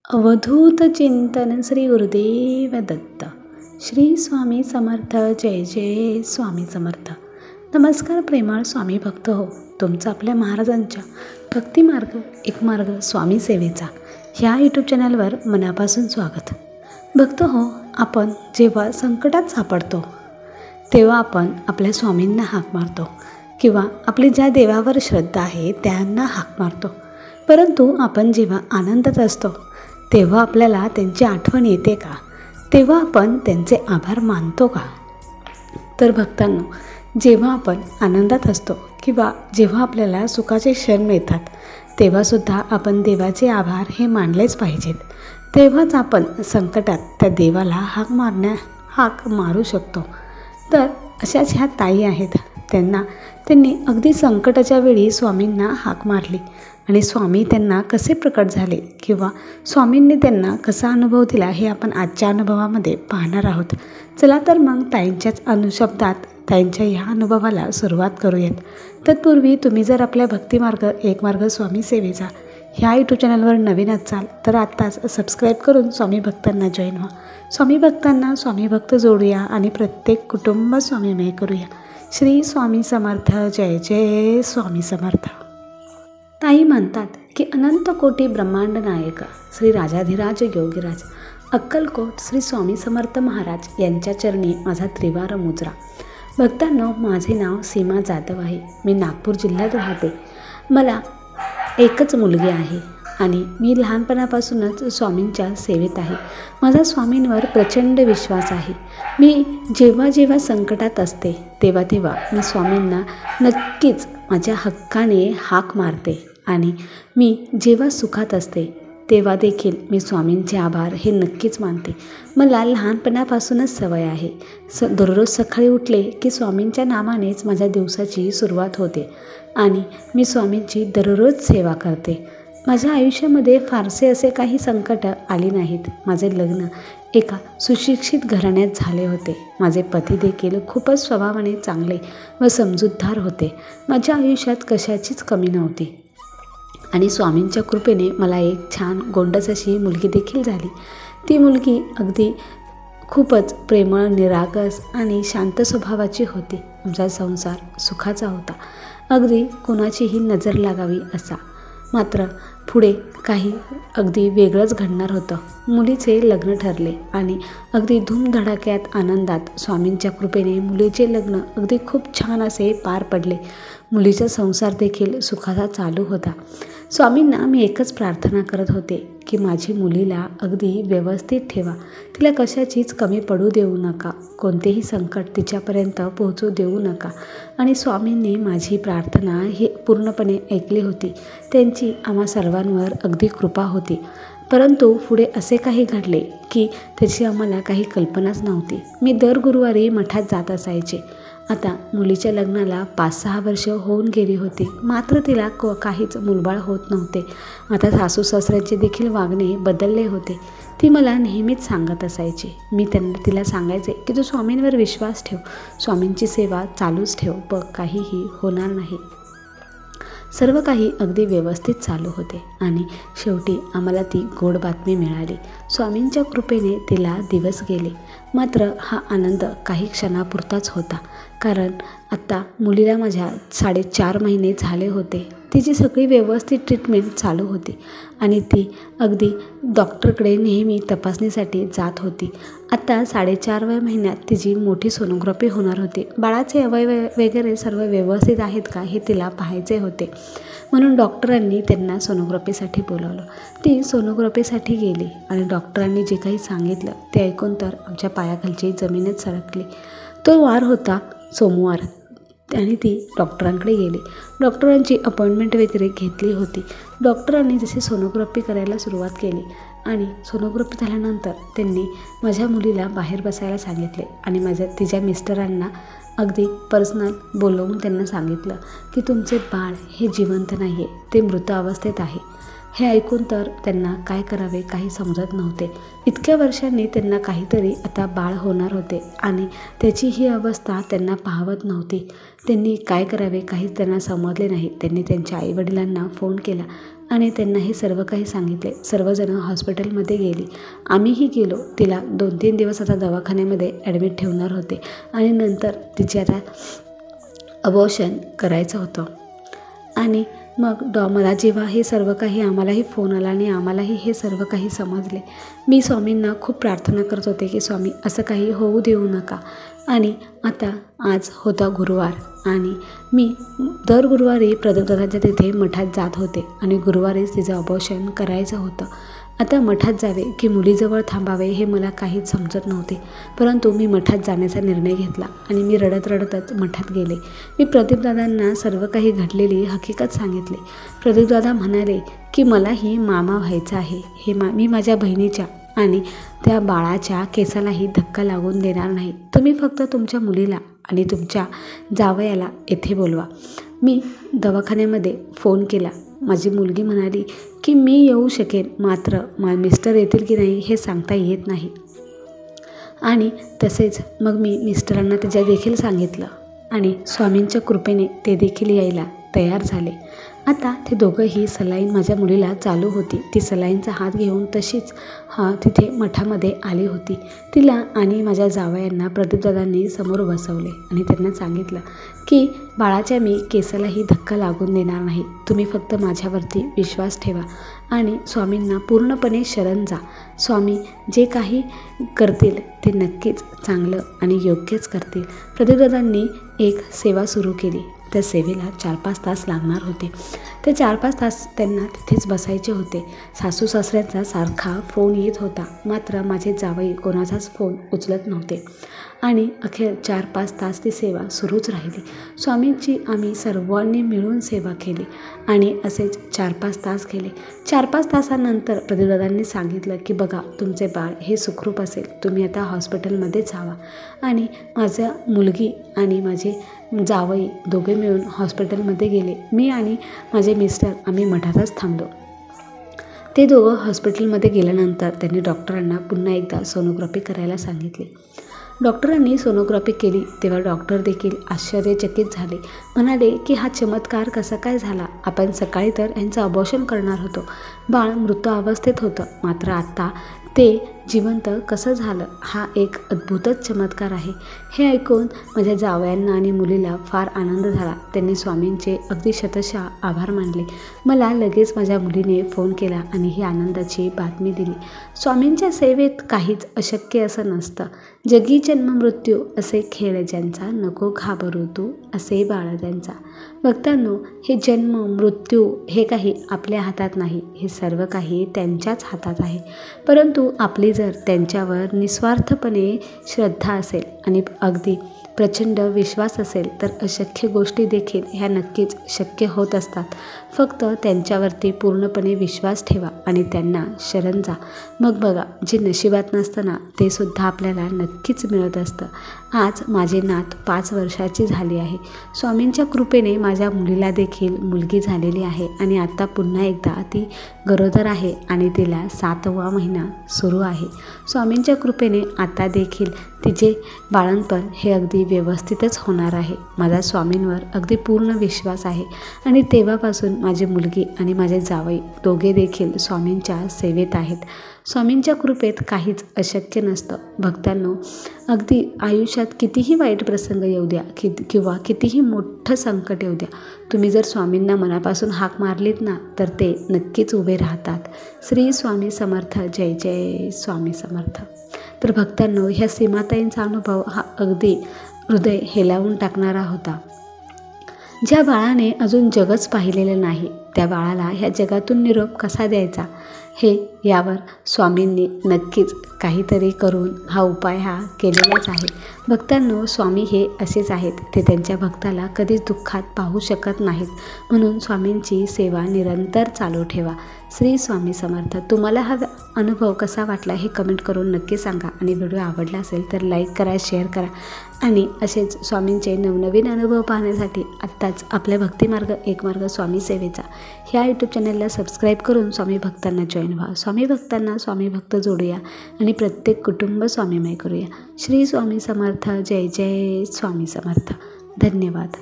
अवधूत चिंतन श्री गुरुदेव दत्त. श्री स्वामी समर्थ. जय जय स्वामी समर्थ. नमस्कार प्रेमळ स्वामी भक्त हो. तुमचं आपल्या महाराजांच्या भक्तिमार्ग एक मार्ग स्वामी सेवेचा ह्या यूट्यूब चॅनलवर मनापासून स्वागत. भक्त हो, आपण जेव्हा संकटात सापडतो तेव्हा आपण आपल्या स्वामींना हाक मारतो किंवा आपली ज्या देवावर श्रद्धा आहे त्यांना हाक मारतो. परंतु आपण जेव्हा आनंदात असतो तेव्हा आपल्याला त्यांची आठवण येते का? तेव्हा आपण त्यांचे आभार मानतो का? तर भक्तांनो, जेव्हा आपण आनंदात असतो किंवा जेव्हा आपल्याला सुखाचे क्षण मिळतात तेव्हासुद्धा आपण देवाचे आभार हे मानलेच पाहिजेत. तेव्हाच आपण संकटात त्या देवाला हाक मारू शकतो. तर अशाच ह्या ताई आहेत. त्यांनी अगदी संकटाच्या वेळी स्वामींना हाक मारली आणि स्वामी त्यांना कसे प्रकट झाले किंवा स्वामींनी त्यांना कसा अनुभव दिला हे आपण आजच्या अनुभवामध्ये पाहणार आहोत. चला तर मग ताईंच्याच अनुशब्दात ताईंच्या ह्या अनुभवाला सुरुवात करूयात. तत्पूर्वी तुम्ही जर आपल्या भक्तिमार्ग एक मार्ग स्वामी सेवेचा ह्या यूट्यूब चॅनलवर नवीन असाल तर आत्ताच सबस्क्राईब करून स्वामी भक्तांना जॉईन व्हा. स्वामी भक्तांना स्वामी भक्त जोडूया आणि प्रत्येक कुटुंब स्वामीमय करूया. श्री स्वामी समर्थ. जय जय स्वामी समर्थ. ताई म्हणतात की अनंत कोटी ब्रह्मांड नायक श्री राजाधिराज योगीराज अक्कलकोट श्री स्वामी समर्थ महाराज यांच्या चरणी माझा त्रिवार मुजरा. भक्तांनो, माझे नाव सीमा जाधव आहे. मी नागपूर जिल्ह्यात राहते. मला एकच मुलगी आहे आणि मी लहानपणापासूनच स्वामींच्या सेवेत आहे. माझा स्वामींवर प्रचंड विश्वास आहे. मी जेव्हा संकटात असते तेव्हा मी स्वामींना नक्कीच माझ्या हक्काने हाक मारते आणि मी जेव्हा सुखात असते तेव्हा देखील मी स्वामींचे आभार हे नक्कीच मानते. मला लहानपणापासूनच सवय आहे. दररोज सकाळी उठले की स्वामींच्या नामानेच माझ्या दिवसाची सुरुवात होते आणि मी स्वामींची दररोज सेवा करते. माझ्या आयुष्यामध्ये फारसे असे काही संकट आली नाहीत. माझे लग्न एका सुशिक्षित घराण्यात झाले होते. माझे पती देखील खूपच स्वभावाने चांगले व समजूतदार होते. माझ्या आयुष्यात कशाचीच कमी नव्हती आणि स्वामींच्या कृपेने मला एक छान गोंडस अशी मुलगी देखील झाली. ती मुलगी अगदी खूपच प्रेमळ, निरागस आणि शांत स्वभावाची होती. आमचा संसार सुखाचा होता, अगदी कोणाचीही नजर लागावी असा. मात्र पुढे काही अगदी वेगळंच घडणार होतं. मुलीचे लग्न ठरले आणि अगदी धूमधडाक्यात आनंदात स्वामींच्या कृपेने मुलीचे लग्न अगदी खूप छान असे पार पडले. मुलीचा संसार देखील सुखाचा चालू होता. स्वामींना मी एकच प्रार्थना करत होते की माझी मुलीला अगदी व्यवस्थित ठेवा, तिला कशाचीच कमी पडू देऊ नका, कोणतेही संकट तिच्यापर्यंत पोहोचू देऊ नका. आणि स्वामींनी माझी प्रार्थना ही पूर्णपणे ऐकली होती. त्यांची आम्हा सर्वांवर अगदी कृपा होती. परंतु पुढे असे काही घडले की त्याची आम्हाला काही कल्पनाच नव्हती. मी दर गुरुवारी मठात जात असायचे. आता मुलीच्या लग्नाला 5-6 वर्ष होऊन गेली होती. मात्र तिला काहीच मुलबाळ होत नव्हते. आता सासू सासऱ्यांचे देखील वागणे बदलले होते. ती मला नेहमीच सांगत असायची. मी तिला सांगायचे की तू स्वामींवर विश्वास ठेव, स्वामींची सेवा चालूच ठेव, बघ काहीही होणार नाही. सर्व काही अगदी व्यवस्थित चालू होते आणि शेवटी आम्हाला ती गोड बातमी मिळाली. स्वामींच्या कृपेने तिला दिवस गेले. मात्र हा आनंद काही क्षणापुरताच होता. कारण आत्ता मुलीला माझ्या 4.5 महिने झाले होते. तिची सगळी व्यवस्थित ट्रीटमेंट चालू होती आणि ती अगदी डॉक्टरकडे नेहमी तपासणीसाठी जात होती. आता 4.5व्या महिन्यात तिची मोठी सोनोग्राफी होणार होती. बाळाचे अवयव वगैरे सर्व व्यवस्थित आहेत का हे तिला पाहायचे होते. म्हणून डॉक्टरांनी त्यांना सोनोग्राफीसाठी बोलावलं. ती सोनोग्राफीसाठी गेली आणि डॉक्टरांनी जे काही सांगितलं ते ऐकून तर आमच्या पायाखालची जमीनच सरकली. तो वार होता सोमवार आणि ती डॉक्टरांकडे गेली. डॉक्टरांची अपॉइंटमेंट वगैरे घेतली होती. डॉक्टरांनी जशी सोनोग्राफी करायला सुरुवात केली आणि सोनोग्राफी झाल्यानंतर त्यांनी माझ्या मुलीला बाहेर बसायला सांगितले आणि तिच्या मिस्टरांना अगदी पर्सनल बोलवून त्यांना सांगितलं की तुमचे बाळ हे जिवंत नाही आहे, ते मृत अवस्थेत आहे. हे ऐकून तर त्यांना काय करावे काही समजत नव्हते. इतक्या वर्षांनी त्यांना काहीतरी आता बाळ होणार होते आणि त्याची ही अवस्था त्यांना पाहवत नव्हती. त्यांनी काय करावे काही त्यांना समजले नाही. त्यांनी त्यांच्या आईवडिलांना फोन केला आणि त्यांना हे सर्व काही सांगितले. सर्वजण हॉस्पिटलमध्ये गेली. आम्हीही गेलो. तिला 2-3 दिवस आता दवाखान्यामध्ये ॲडमिट ठेवणार होते आणि नंतर तिचे आता अबॉर्शन करायचं होतं. आणि मग मला जेव्हा हे सर्व काही आम्हालाही फोन आला आणि आम्हालाही हे सर्व काही समजले, मी स्वामींना खूप प्रार्थना करत होते की स्वामी असं काही होऊ देऊ नका. आणि आता आज होता गुरुवार आणि मी दर गुरुवारी प्रदीपदादांच्या तिथे मठात जात होते आणि गुरुवारीच तिचं अबॉर्शन करायचं होतं. आता मठात जावे की मुलीजवळ थांबावे हे मला काहीच समजत नव्हते, परंतु मी मठात जाण्याचा निर्णय घेतला आणि मी रडतच मठात गेले. मी प्रदीपदादांना सर्व काही घडलेली हकीकत सांगितली. प्रदीपदादा म्हणाले की मलाही मामा व्हायचं आहे. मी माझ्या बहिणीच्या आणि त्या बाळाच्या केसालाही धक्का लागून देणार नाही. तुम्ही फक्त तुमच्या मुलीला आणि तुमच्या जावयाला येथे बोलवा. मी दवाखान्यामध्ये फोन केला. माझी मुलगी म्हणाली की मी येऊ शकेन, मात्र मिस्टर येतील की नाही हे सांगता येत नाही. आणि तसेच मग मी मिस्टरांना त्याच्या देखील सांगितलं आणि स्वामींच्या कृपेने ते देखील यायला तयार झाले. आता ते दोघंही सलाईन माझ्या मुलीला चालू होती. ती सलाईनचा हात घेऊन तशीच तिथे मठामध्ये आली होती. तिला आणि माझ्या जावयांना प्रदीपदादांनी समोर बसवले आणि त्यांना सांगितलं की बाळाच्या मी केसालाही धक्का लागून देणार नाही. तुम्ही फक्त माझ्यावरती विश्वास ठेवा आणि स्वामींना पूर्णपणे शरण जा. स्वामी जे काही करतील ते नक्कीच चांगलं आणि योग्यच करतील. प्रदीपदादांनी एक सेवा सुरू केली. त्या सेवेला 4-5 तास लागणार होते. ते 4-5 तास त्यांना तिथेच बसायचे होते. सासू सासऱ्यांचा सारखा फोन येत होता, मात्र माझे जावई कोणाचाच फोन उचलत नव्हते आणि अखेर 4-5 तास ती सेवा सुरूच राहिली. स्वामींची आम्ही सर्वांनी मिळून सेवा केली आणि असेच 4-5 तास गेले. 4-5 तासानंतर प्रदीपदादांनी सांगितलं की बघा तुमचे बाळ हे सुखरूप असेल, तुम्ही आता हॉस्पिटलमध्ये जावा. आणि माझ्या मुलगी आणि माझे जावई दोघे मिळून हॉस्पिटलमध्ये गेले. मी आणि माझे मिस्टर आम्ही मठातच थांबलो. ते दोघं हॉस्पिटलमध्ये गेल्यानंतर त्यांनी डॉक्टरांना पुन्हा एकदा सोनोग्राफी करायला सांगितली. डॉक्टरांनी सोनोग्राफी केली तेव्हा डॉक्टर देखील आश्चर्यचकित झाले. म्हणाले की हा चमत्कार कसा काय झाला? आपण सकाळी तर यांचं अबॉर्शन करणार होतो. बाळ मृत अवस्थेत होतं, मात्र आत्ता ते जिवंत कसं झालं? हा एक अद्भुतच चमत्कार आहे. हे ऐकून माझ्या जावयांना आणि मुलीला फार आनंद झाला. त्यांनी स्वामींचे अगदी शतशः आभार मानले. मला लगेच माझ्या मुलीने फोन केला आणि ही आनंदाची बातमी दिली. स्वामींच्या सेवेत काहीच अशक्य असं नसतं. जगी जन्म मृत्यू असे खेळ ज्यांचा, नको घाबरू तू असे बाळ त्यांचा. भक्तांनो, हे जन्म मृत्यू हे काही आपल्या हातात नाही, हे सर्व काही त्यांच्याच हातात आहे. परंतु आपली जर त्यांच्यावर निस्वार्थपणे श्रद्धा असेल आणि अगदी प्रचंड विश्वास असेल तर अशक्य गोष्टी देखील ह्या नक्कीच शक्य होत असतात. फक्त त्यांच्यावरती पूर्णपणे विश्वास ठेवा आणि त्यांना शरण जा. मग बघा, जे नशिबात नसतं ना ते सुद्धा आपल्याला नक्कीच मिळत असतं. आज माझी नात 5 वर्षाची झाली आहे. स्वामींच्या कृपेने माझ्या मुलीला देखील मुलगी झालेली आहे आणि आता पुन्हा एकदा ती गरोदर आहे आणि तिला 7वा महिना सुरू आहे. स्वामींच्या कृपेने आता देखील तिचे बाळंतपण हे अगदी व्यवस्थितच होणार आहे. माझा स्वामींवर अगदी पूर्ण विश्वास आहे आणि तेव्हापासून माझी मुलगी आणि माझे जावई दोघे देखील स्वामींच्या सेवेत आहेत. स्वामींच्या कृपेत काहीच अशक्य नसतं. भक्तांनो, अगदी आयुष्यात कितीही वाईट प्रसंग येऊ द्या किंवा कितीही मोठं संकट येऊ द्या, तुम्ही जर स्वामींना मनापासून हाक मारलीत ना तर ते नक्कीच उभे राहतात. श्री स्वामी समर्थ. जय जय स्वामी समर्थ. तर भक्तांनो, ह्या सीमाताईंचा अनुभव हा अगदी हृदय हेलावून टाकणारा होता. ज्या बाळाने अजून जगच पाहिलेलं नाही त्या बाळाला ह्या जगातून निरोप कसा द्यायचा हे यावर स्वामींनी नक्कीच काहीतरी करून हा उपाय केलेलाच आहे. भक्तांनो, स्वामी हे असेच आहेत, ते त्यांच्या भक्ताला कधीच दुःखात पाहू शकत नाहीत. म्हणून स्वामींची सेवा निरंतर चालू ठेवा. श्री स्वामी समर्थ. तुम्हाला हा अनुभव कसा वाटला हे कमेंट करून नक्की सांगा आणि व्हिडिओ आवडला असेल तर लाईक करा, शेअर करा आणि असेच स्वामींचे नवनवीन अनुभव पाहण्यासाठी आत्ताच आपल्या भक्तिमार्ग एक मार्ग स्वामी सेवेचा ह्या यूट्यूब चॅनलला सबस्क्राईब करून स्वामी भक्तांना जॉईन व्हा. स्वामी भक्तांना स्वामी भक्त जोडूया आणि प्रत्येक कुटुंब स्वामीमय करूया. श्री स्वामी समर्थ. जय जय स्वामी समर्थ. धन्यवाद.